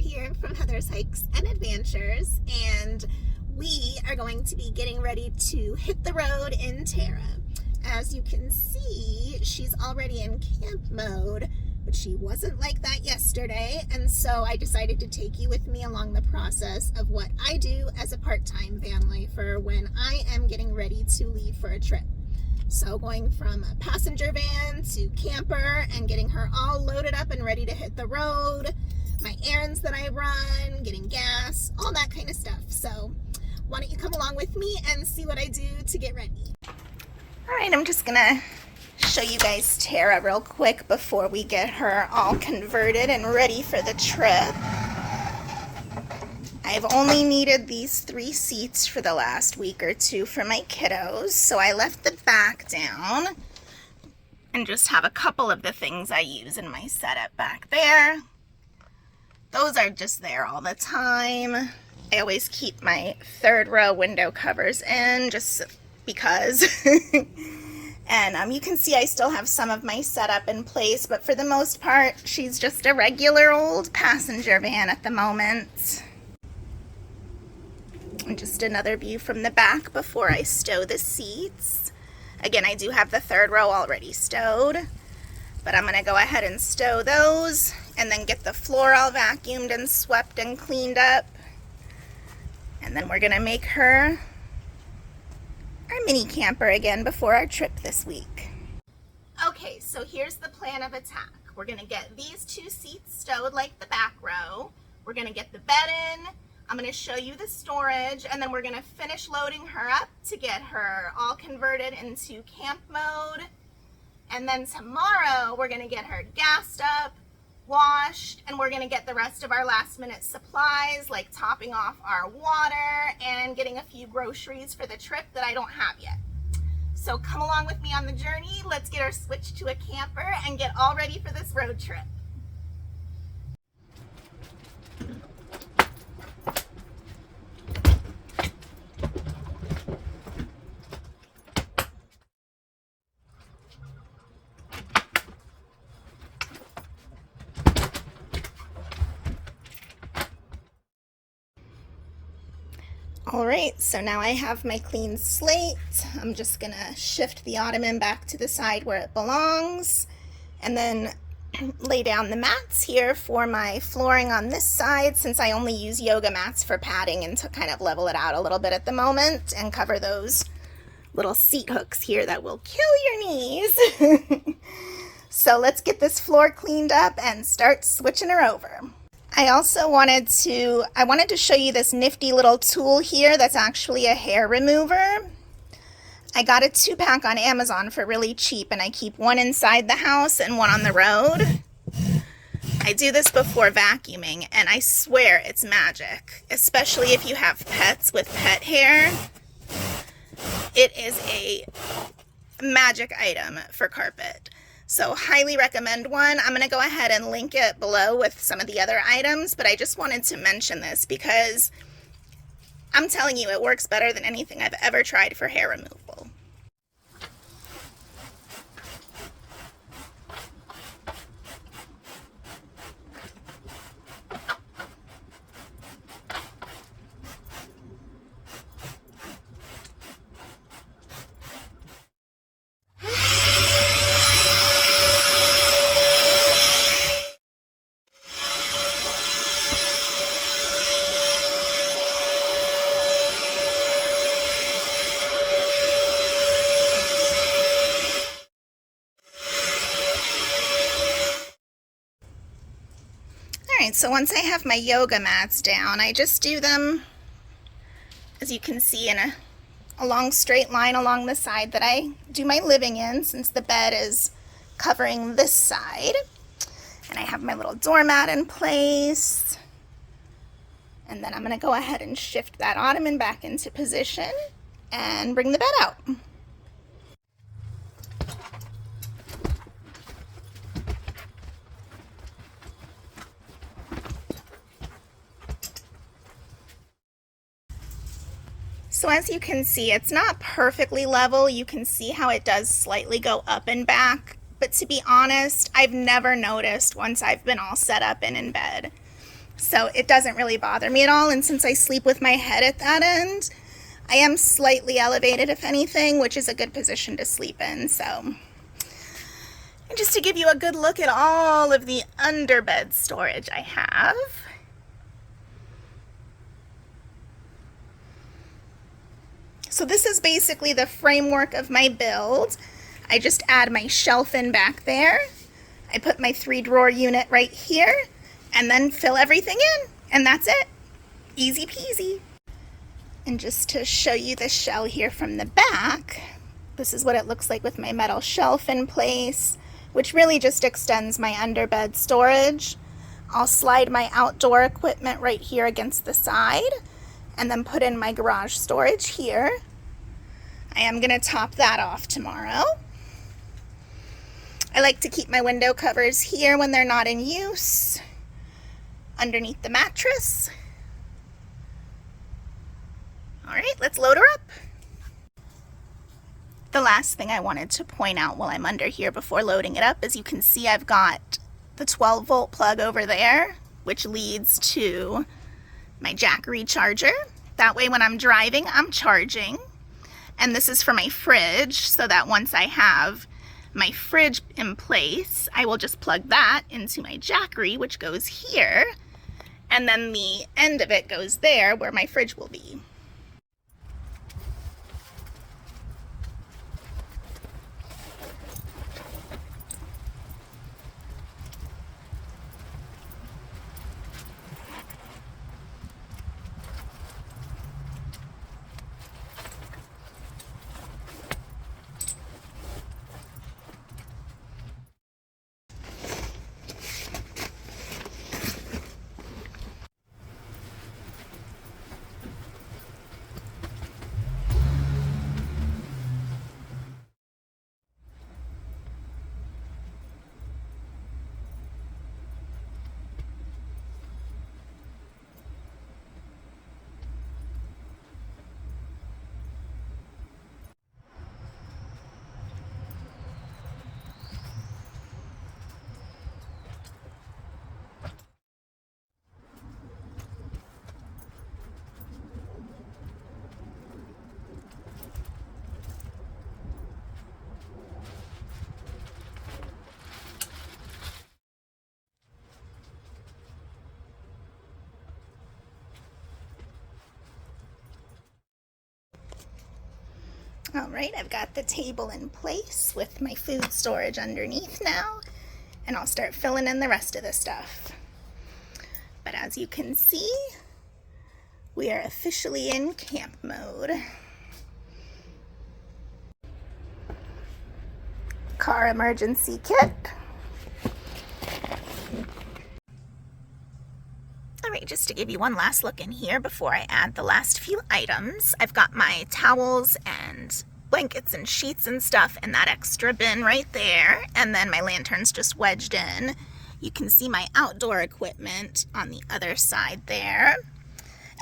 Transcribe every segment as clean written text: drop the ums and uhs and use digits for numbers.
here from Heather's Hikes and Adventures, and we are going to be getting ready to hit the road in Terra. As you can see, she's already in camp mode, but she wasn't like that yesterday, and so I decided to take you with me along the process of what I do as a part-time van lifer when I am getting ready to leave for a trip. So going from a passenger van to camper and getting her all loaded up and ready to hit the road, my errands that I run, getting gas, all that kind of stuff. So why don't you come along with me and see what I do to get ready. All right, I'm just gonna show you guys Terra real quick before we get her all converted and ready for the trip. I've only needed these 3 seats for the last week or 2 for my kiddos, so I left the back down and just have a couple of the things I use in my setup back there. Those are just there all the time. I always keep my 3rd row window covers in just because. And you can see I still have some of my setup in place, but for the most part, she's just a regular old passenger van at the moment. And just another view from the back before I stow the seats. Again, I do have the 3rd row already stowed, but I'm going to go ahead and stow those and then get the floor all vacuumed and swept and cleaned up. And then we're going to make her our mini camper again before our trip this week. Okay, so here's the plan of attack. We're going to get these 2 seats stowed like the back row. We're going to get the bed in. I'm going to show you the storage, and then we're going to finish loading her up to get her all converted into camp mode. And then tomorrow we're going to get her gassed up, washed, and we're going to get the rest of our last minute supplies, like topping off our water and getting a few groceries for the trip that I don't have yet. So come along with me on the journey. Let's get her switched to a camper and get all ready for this road trip. All right, so now I have my clean slate. I'm just gonna shift the ottoman back to the side where it belongs and then lay down the mats here for my flooring on this side, since I only use yoga mats for padding and to kind of level it out a little bit at the moment and cover those little seat hooks here that will kill your knees. So let's get this floor cleaned up and start switching her over. I also wanted to show you this nifty little tool here that's actually a hair remover. I got a 2-pack on Amazon for really cheap, and I keep one inside the house and one on the road. I do this before vacuuming, and I swear it's magic, especially if you have pets with pet hair. It is a magic item for carpet. So highly recommend one. I'm going to go ahead and link it below with some of the other items, but I just wanted to mention this because I'm telling you, it works better than anything I've ever tried for hair removal. Alright, so once I have my yoga mats down, I just do them, as you can see, in a long straight line along the side that I do my living in, since the bed is covering this side. And I have my little doormat in place. And then I'm going to go ahead and shift that ottoman back into position and bring the bed out. So as you can see, it's not perfectly level. You can see how it does slightly go up and back. But to be honest, I've never noticed once I've been all set up and in bed. So it doesn't really bother me at all. And since I sleep with my head at that end, I am slightly elevated, if anything, which is a good position to sleep in. So, and just to give you a good look at all of the underbed storage I have. So this is basically the framework of my build. I just add my shelf in back there. I put my 3-drawer unit right here and then fill everything in, and that's it. Easy peasy. And just to show you the shell here from the back, this is what it looks like with my metal shelf in place, which really just extends my underbed storage. I'll slide my outdoor equipment right here against the side and then put in my garage storage here. I am going to top that off tomorrow. I like to keep my window covers here when they're not in use, underneath the mattress. All right, let's load her up. The last thing I wanted to point out while I'm under here before loading it up is you can see I've got the 12-volt plug over there, which leads to my Jackery charger. That way when I'm driving, I'm charging. And this is for my fridge, so that once I have my fridge in place, I will just plug that into my Jackery, which goes here. And then the end of it goes there where my fridge will be. All right, I've got the table in place with my food storage underneath now, and I'll start filling in the rest of the stuff. But as you can see, we are officially in camp mode. Car emergency kit. All right, just to give you one last look in here before I add the last few items, I've got my towels and blankets and sheets and stuff in that extra bin right there, and then my lantern's just wedged in. You can see my outdoor equipment on the other side there.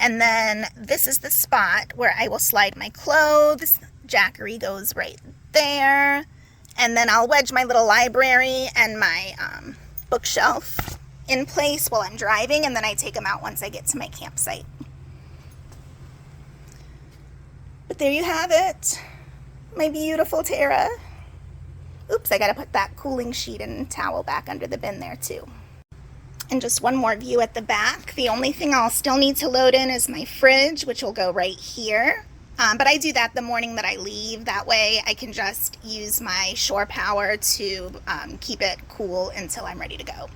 And then this is the spot where I will slide my clothes. Jackery goes right there. And then I'll wedge my little library and my bookshelf in place while I'm driving, and then I take them out once I get to my campsite. But there you have it, my beautiful Terra. Oops, I gotta put that cooling sheet and towel back under the bin there too. And just one more view at the back. The only thing I'll still need to load in is my fridge, which will go right here. But I do that the morning that I leave. That way I can just use my shore power to keep it cool until I'm ready to go.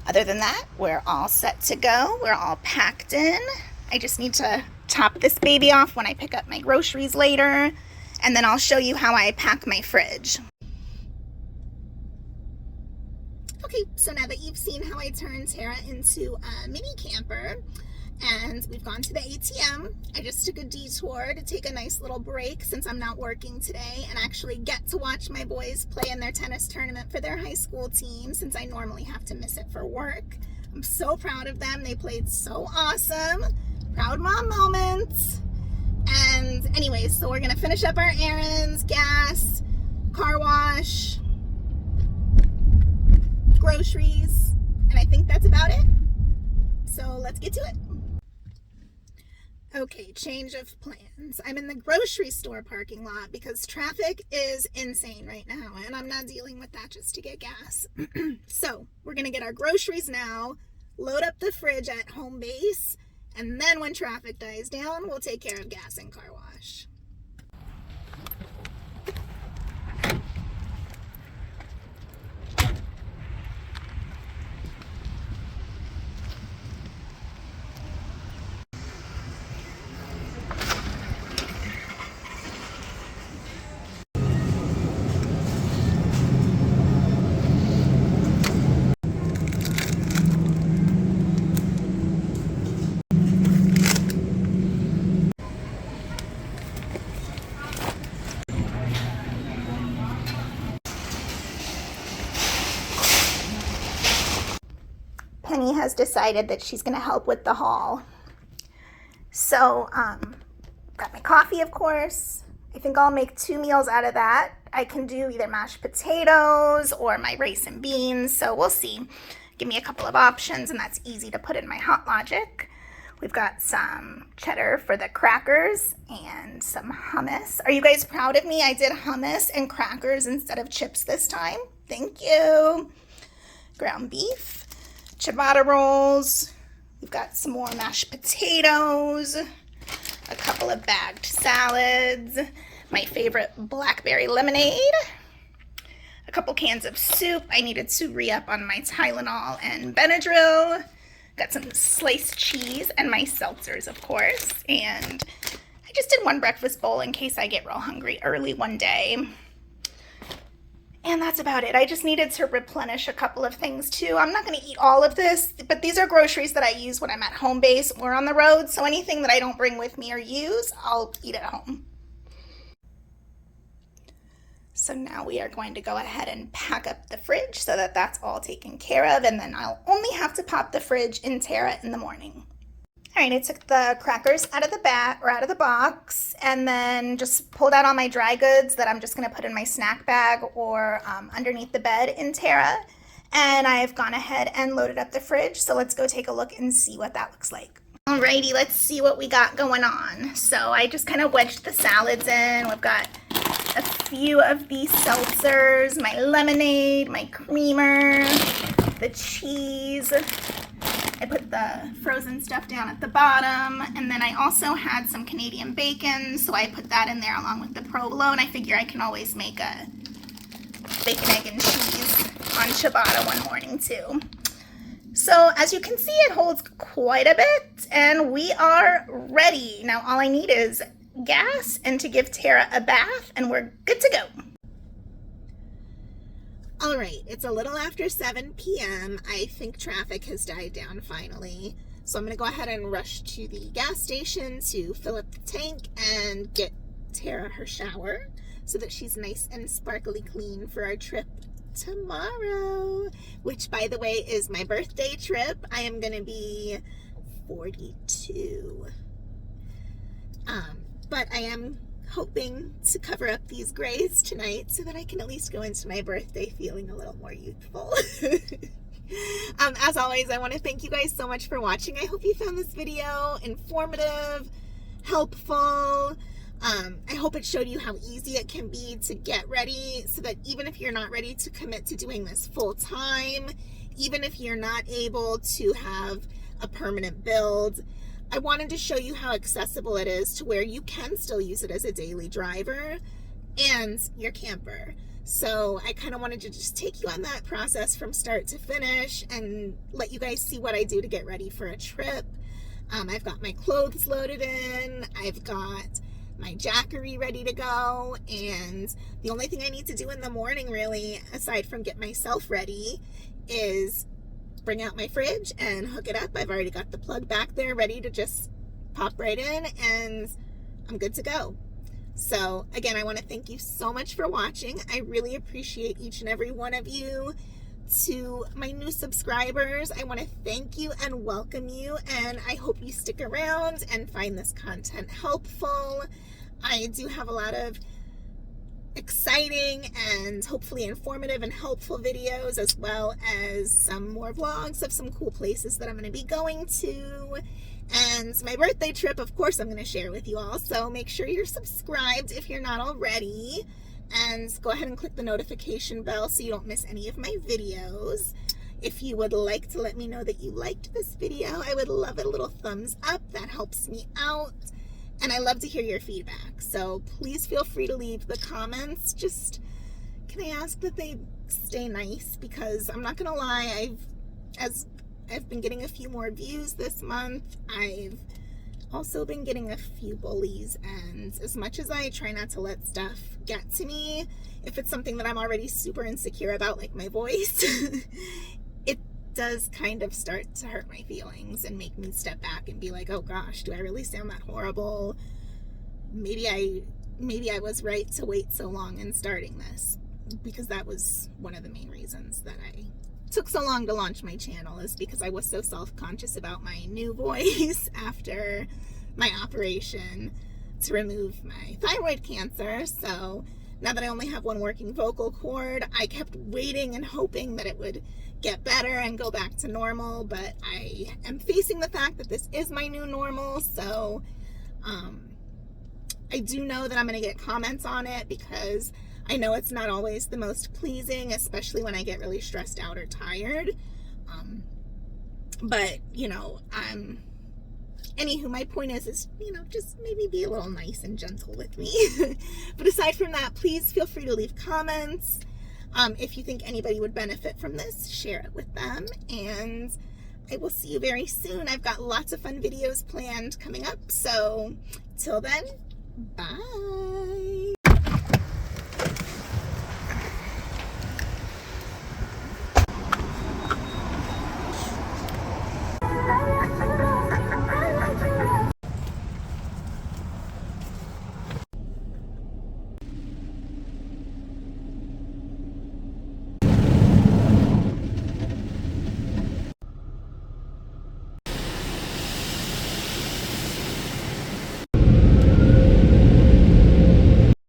Other than that, we're all set to go. We're all packed in. I just need to top this baby off when I pick up my groceries later, and then I'll show you how I pack my fridge. Okay, so now that you've seen how I turn Terra into a mini camper, and we've gone to the ATM, I just took a detour to take a nice little break since I'm not working today and actually get to watch my boys play in their tennis tournament for their high school team since I normally have to miss it for work. I'm so proud of them. They played so awesome. Proud mom moments. And anyways, so we're gonna finish up our errands, gas, car wash, groceries, and I think that's about it. So let's get to it. Okay, change of plans. I'm in the grocery store parking lot because traffic is insane right now, and I'm not dealing with that just to get gas. So we're gonna get our groceries now, load up the fridge at home base, and then when traffic dies down, we'll take care of gas and car wash. Penny has decided that she's going to help with the haul. So, got my coffee, of course. I think I'll make 2 meals out of that. I can do either mashed potatoes or my rice and beans, so we'll see. Give me a couple of options, and that's easy to put in my Hot Logic. We've got some cheddar for the crackers and some hummus. Are you guys proud of me? I did hummus and crackers instead of chips this time. Thank you. Ground beef. Ciabatta rolls. We've got some more mashed potatoes, a couple of bagged salads, my favorite blackberry lemonade, a couple cans of soup. I needed to re-up on my Tylenol and Benadryl. Got some sliced cheese and my seltzers, of course. And I just did 1 breakfast bowl in case I get real hungry early one day. And that's about it. I just needed to replenish a couple of things too. I'm not going to eat all of this, but these are groceries that I use when I'm at home base or on the road. So anything that I don't bring with me or use, I'll eat at home. So now we are going to go ahead and pack up the fridge so that that's all taken care of. And then I'll only have to pop the fridge in Terra in the morning. All right, I took the crackers out of the out of the box, and then just pulled out all my dry goods that I'm just going to put in my snack bag or underneath the bed in Terra. And I've gone ahead and loaded up the fridge. So let's go take a look and see what that looks like. Alrighty, let's see what we got going on. So I just kind of wedged the salads in. We've got a few of these seltzers, my lemonade, my creamer, the cheese. I put the frozen stuff down at the bottom, and then I also had some Canadian bacon, so I put that in there along with the provolone. I figure I can always make a bacon, egg, and cheese on ciabatta one morning too. So as you can see, it holds quite a bit, and we are ready. Now all I need is gas and to give Terra a bath, and we're good to go. All right, it's a little after 7 p.m. I think traffic has died down finally. So I'm going to go ahead and rush to the gas station to fill up the tank and get Terra her shower so that she's nice and sparkly clean for our trip tomorrow, which, by the way, is my birthday trip. I am going to be 42. But I am hoping to cover up these grays tonight so that I can at least go into my birthday feeling a little more youthful. As always, I want to thank you guys so much for watching. I hope you found this video informative, helpful. I hope it showed you how easy it can be to get ready so that even if you're not ready to commit to doing this full time, even if you're not able to have a permanent build, I wanted to show you how accessible it is to where you can still use it as a daily driver and your camper. So I kind of wanted to just take you on that process from start to finish and let you guys see what I do to get ready for a trip. I've got my clothes loaded in. I've got my Jackery ready to go. And the only thing I need to do in the morning, really, aside from get myself ready, is bring out my fridge and hook it up. I've already got the plug back there ready to just pop right in, and I'm good to go. So again, I want to thank you so much for watching. I really appreciate each and every one of you. To my new subscribers, I want to thank you and welcome you, and I hope you stick around and find this content helpful. I do have a lot of exciting and hopefully informative and helpful videos, as well as some more vlogs of some cool places that I'm going to be going to. And my birthday trip, of course, I'm going to share with you all. So make sure you're subscribed if you're not already. And go ahead and click the notification bell so you don't miss any of my videos. If you would like to let me know that you liked this video, I would love a little thumbs up. That helps me out. And I love to hear your feedback. So please feel free to leave the comments. Just, can I ask that they stay nice? Because I'm not going to lie, I've been getting a few more views this month. I've also been getting a few bullies, and as much as I try not to let stuff get to me, if it's something that I'm already super insecure about, like my voice, it does kind of start to hurt my feelings and make me step back and be like, oh gosh, do I really sound that horrible? Maybe I was right to wait so long in starting this, because that was one of the main reasons that I took so long to launch my channel, is because I was so self-conscious about my new voice after my operation to remove my thyroid cancer. So now that I only have one working vocal cord, I kept waiting and hoping that it would get better and go back to normal, but I am facing the fact that this is my new normal. So I do know that I'm going to get comments on it, because I know it's not always the most pleasing, especially when I get really stressed out or tired. But, you know, anywho, my point is, you know, just maybe be a little nice and gentle with me. But aside from that, please feel free to leave comments. If you think anybody would benefit from this, share it with them. And I will see you very soon. I've got lots of fun videos planned coming up. So till then, bye.